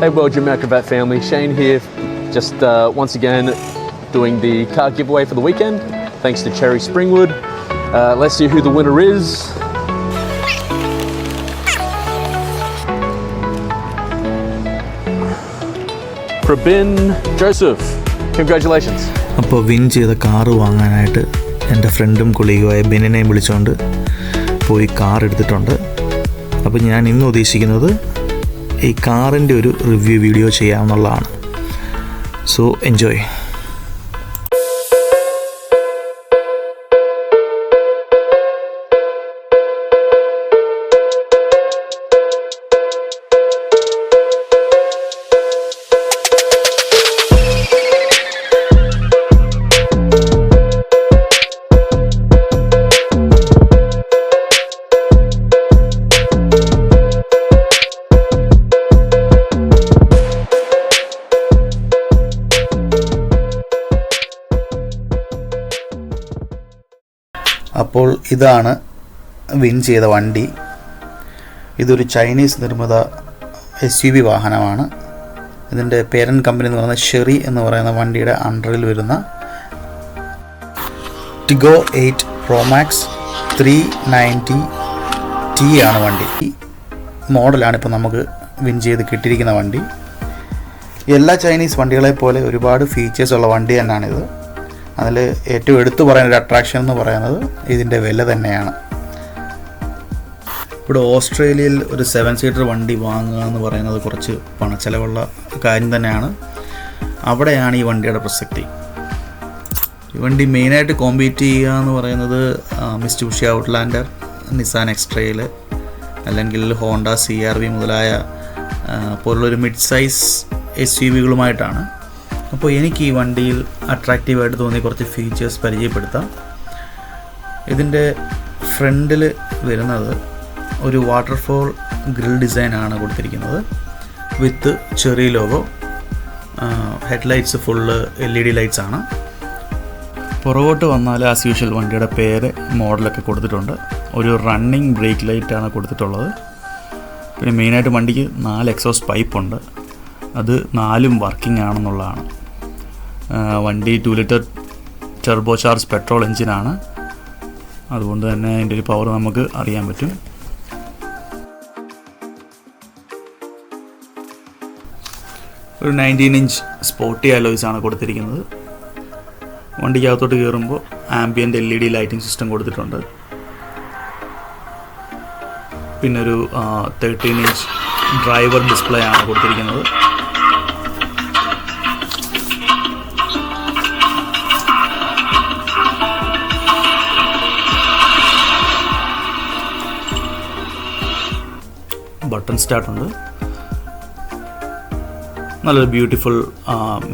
Hey, well, Jim Acrobat family, Shane here. Just once again doing the car giveaway for the weekend. Thanks to Cherry Springwood. Let's see who the winner is. Prabin Joseph. Congratulations. അപ്പോൾ win ചെയ്ത car വാങ്ങാനായിട്ട് എൻ്റെ ഫ്രണ്ടും കൊളീഗുമായ ബെന്നിനെയും വിളിച്ചുകൊണ്ട് പോയി car എടുത്തിട്ടുണ്ട്. അപ്പോൾ ഞാൻ ഇന്ന് ഉദ്ദേശിക്കുന്നത് ഈ കാറിൻ്റെ ഒരു റിവ്യൂ വീഡിയോ ചെയ്യാമെന്നുള്ളതാണ്. So enjoy. അപ്പോൾ ഇതാണ് വിൻ ചെയ്ത വണ്ടി. ഇതൊരു ചൈനീസ് നിർമ്മിത SUV വാഹനമാണ്. ഇതിൻ്റെ പേരൻറ്റ് കമ്പനി എന്ന് പറയുന്നത് ഷെറി എന്ന് പറയുന്ന വണ്ടിയുടെ അണ്ടറിൽ വരുന്ന ടിഗോ 8 Pro Max 390T ആണ് വണ്ടി. ഈ മോഡലാണ് ഇപ്പോൾ നമുക്ക് വിൻ ചെയ്ത് കിട്ടിയിരിക്കുന്ന വണ്ടി. എല്ലാ ചൈനീസ് വണ്ടികളെ പോലെ ഒരുപാട് ഫീച്ചേഴ്സ് ഉള്ള വണ്ടി തന്നെയാണിത്. അതിൽ ഏറ്റവും എടുത്തു പറയുന്ന ഒരു അട്രാക്ഷൻ എന്ന് പറയുന്നത് ഇതിൻ്റെ വില തന്നെയാണ്. ഇവിടെ ഓസ്ട്രേലിയയിൽ ഒരു 7 സീറ്റർ വണ്ടി വാങ്ങുക എന്ന് പറയുന്നത് കുറച്ച് പണച്ചെലവുള്ള കാര്യം തന്നെയാണ്. അവിടെയാണ് ഈ വണ്ടിയുടെ പ്രസക്തി. ഈ വണ്ടി മെയിനായിട്ട് കോമ്പീറ്റ് ചെയ്യുക എന്ന് പറയുന്നത് മിസ്റ്റുബിഷി ഔട്ട്ലാൻഡർ, നിസാൻ എക്സ്ട്രെയിൽ, അല്ലെങ്കിൽ ഹോണ്ട CR-V മുതലായ പോലുള്ളൊരു മിഡ് സൈസ് SUV-കളുമായിട്ടാണ്. അപ്പോൾ എനിക്ക് ഈ വണ്ടിയിൽ അട്രാക്റ്റീവായിട്ട് തോന്നിയ കുറച്ച് ഫീച്ചേഴ്സ് പരിചയപ്പെടുത്താം. ഇതിൻ്റെ ഫ്രണ്ടിൽ വരുന്നത് ഒരു വാട്ടർഫോൾ ഗ്രിൽ ഡിസൈനാണ് കൊടുത്തിരിക്കുന്നത് with Chery logo. Headlights full LED lights ആണ്. പുറകോട്ട് വന്നാൽ ആസ് യൂഷ്വൽ വണ്ടിയുടെ പേര് മോഡലൊക്കെ കൊടുത്തിട്ടുണ്ട്. ഒരു റണ്ണിങ് ബ്രേക്ക് ലൈറ്റാണ് കൊടുത്തിട്ടുള്ളത്. പിന്നെ മെയിനായിട്ട് വണ്ടിക്ക് 4 എക്സോസ്റ്റ് പൈപ്പ് ഉണ്ട്. അത് 4ഉം വർക്കിംഗ് ആണെന്നുള്ളതാണ്. വണ്ടി 2 ലിറ്റർ ടെർബോ ചാർജ് പെട്രോൾ എഞ്ചിനാണ്. അതുകൊണ്ട് തന്നെ അതിൻ്റെ ഒരു പവർ നമുക്ക് അറിയാൻ പറ്റും. ഒരു 19 ഇഞ്ച് സ്പോർട്ടി അലോയ്സ് ആണ് കൊടുത്തിരിക്കുന്നത്. വണ്ടിക്കകത്തോട്ട് കയറുമ്പോൾ ആംബിയൻ്റ് LED ലൈറ്റിംഗ് സിസ്റ്റം കൊടുത്തിട്ടുണ്ട്. പിന്നെ ഒരു 13 ഇഞ്ച് ഡ്രൈവർ ഡിസ്പ്ലേ ആണ് കൊടുത്തിരിക്കുന്നത്. ബട്ടൺ സ്റ്റാർട്ടുണ്ട്. നല്ലൊരു ബ്യൂട്ടിഫുൾ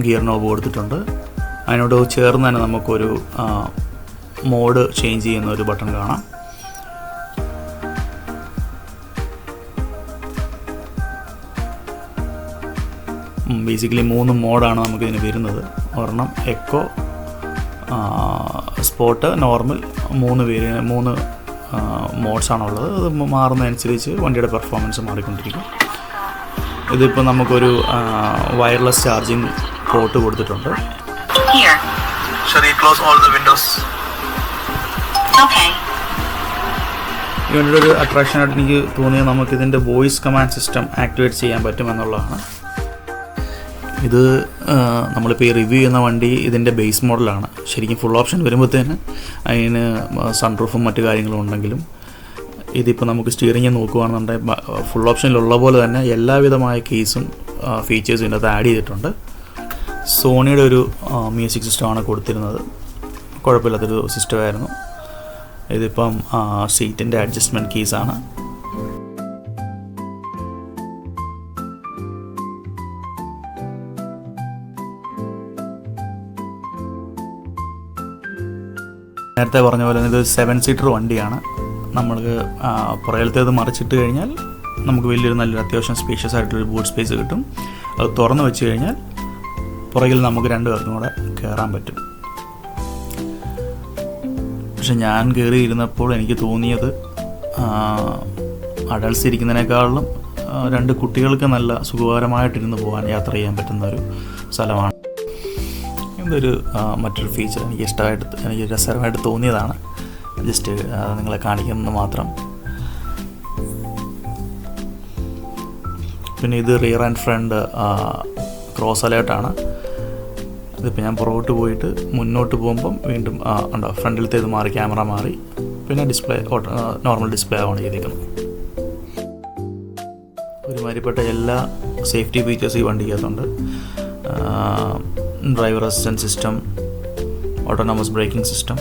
ഗിയർ നോബ് കൊടുത്തിട്ടുണ്ട്. അതിനോട് ചേർന്ന് തന്നെ നമുക്കൊരു മോഡ് ചേഞ്ച് ചെയ്യുന്ന ഒരു ബട്ടൺ കാണാം. ബേസിക്കലി 3 മോഡാണ് നമുക്കിതിന് വരുന്നത്. ഒരെണ്ണം എക്കോ, സ്പോർട്ട്, നോർമൽ, 3 മോഡ്സാണുള്ളത്. അത് മാറുന്നതനുസരിച്ച് വണ്ടിയുടെ പെർഫോമൻസ് മാറിക്കൊണ്ടിരിക്കും. ഇതിപ്പോൾ നമുക്കൊരു വയർലെസ് ചാർജിങ് പോർട്ട് കൊടുത്തിട്ടുണ്ട്. ഈ വണ്ടിയുടെ ഒരു അട്രാക്ഷനായിട്ട് എനിക്ക് തോന്നിയത് നമുക്കിതിൻ്റെ വോയിസ് കമാൻഡ് സിസ്റ്റം ആക്ടിവേറ്റ് ചെയ്യാൻ പറ്റുമെന്നുള്ളതാണ്. ഇത് നമ്മളിപ്പോൾ ഈ റിവ്യൂ ചെയ്യുന്ന വണ്ടി ഇതിൻ്റെ ബേസ് മോഡലാണ്. ശരിക്കും ഫുൾ ഓപ്ഷൻ വരുമ്പോഴത്തേന് അതിന് സൺറൂഫും മറ്റു കാര്യങ്ങളും ഉണ്ടെങ്കിലും ഇതിപ്പോൾ നമുക്ക് സ്റ്റിയറിംഗ് നോക്കുകയാണെന്നുണ്ടെങ്കിൽ ഫുൾ ഓപ്ഷനിലുള്ള പോലെ തന്നെ എല്ലാവിധമായ കേസും ഫീച്ചേഴ്സും ഇതിനകത്ത് ആഡ് ചെയ്തിട്ടുണ്ട്. സോണിയുടെ ഒരു മ്യൂസിക് സിസ്റ്റമാണ് കൊടുത്തിരുന്നത്. കുഴപ്പമില്ലാത്തൊരു സിസ്റ്റമായിരുന്നു. ഇതിപ്പം സീറ്റിൻ്റെ അഡ്ജസ്റ്റ്മെൻറ്റ് കീസാണ്. നേരത്തെ പറഞ്ഞ പോലെ ഇത് 7 സീറ്റർ വണ്ടിയാണ്. നമ്മൾക്ക് പുറകിലത്തേത് മറിച്ചിട്ട് കഴിഞ്ഞാൽ നമുക്ക് നല്ലൊരു അത്യാവശ്യം സ്പേഷ്യസ് ആയിട്ടൊരു ബൂട്ട് സ്പേസ് കിട്ടും. അത് തുറന്ന് വെച്ച് കഴിഞ്ഞാൽ പുറകിൽ നമുക്ക് 2 പേർക്കും കൂടെ കയറാൻ പറ്റും. പക്ഷെ ഞാൻ കയറിയിരുന്നപ്പോൾ എനിക്ക് തോന്നിയത് അഡൾട്ട്സ് ഇരിക്കുന്നതിനേക്കാളും രണ്ട് കുട്ടികൾക്ക് നല്ല സുഖകരമായിട്ടിരുന്ന് പോകാൻ യാത്ര ചെയ്യാൻ പറ്റുന്ന ഒരു സ്ഥലമാണ്. ഇതൊരു മറ്റൊരു ഫീച്ചർ എനിക്ക് രസകരമായിട്ട് തോന്നിയതാണ്. ജസ്റ്റ് നിങ്ങളെ കാണിക്കുന്നത് മാത്രം. പിന്നെ ഇത് റിയർ ആൻഡ് ഫ്രണ്ട് ക്രോസ് അലേർട്ടാണ്. ഇതിപ്പോൾ ഞാൻ പുറകോട്ട് പോയിട്ട് മുന്നോട്ട് പോകുമ്പം വീണ്ടും ഉണ്ടോ ഫ്രണ്ടിലത്തെ ഇത് മാറി, ക്യാമറ മാറി, പിന്നെ ഡിസ്പ്ലേ നോർമൽ ഡിസ്പ്ലേ ഓൺ ചെയ്തേക്കുന്നു. ഒരുമാതിരിപ്പെട്ട എല്ലാ സേഫ്റ്റി ഫീച്ചേഴ്സ് ഈ വണ്ടിക്കകത്തുണ്ട്. Driver assistant system, autonomous braking system,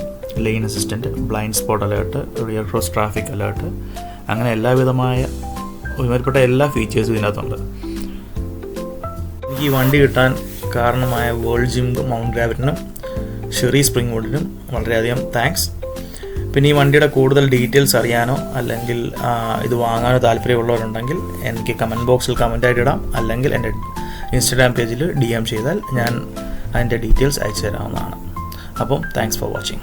lane assistant, blind spot alert, rear cross traffic alert, അങ്ങനെ എല്ലാവിധമായ ഒരുമാതിരിപ്പെട്ട എല്ലാ ഫീച്ചേഴ്സും ഇതിനകത്തുണ്ട്. എനിക്ക് ഈ വണ്ടി കിട്ടാൻ കാരണമായ വേൾഡ് ജിം മൗണ്ട് ഗ്രാവിറ്റിനും ഷെറി സ്പ്രിംഗ്വുഡിനും വളരെയധികം താങ്ക്സ്. പിന്നെ ഈ വണ്ടിയുടെ കൂടുതൽ ഡീറ്റെയിൽസ് അറിയാനോ അല്ലെങ്കിൽ ഇത് വാങ്ങാനോ താല്പര്യമുള്ളവരുണ്ടെങ്കിൽ എനിക്ക് കമൻറ്റ് ബോക്സിൽ കമൻറ്റായിട്ട് ഇടാം, അല്ലെങ്കിൽ എൻ്റെ ഇൻസ്റ്റാഗ്രാം പേജിൽ DM ചെയ്താൽ ഞാൻ അതിൻ്റെ ഡീറ്റെയിൽസ് അയച്ചു തരാവുന്നതാണ്. അപ്പം താങ്ക്സ് ഫോർ വാച്ചിങ്.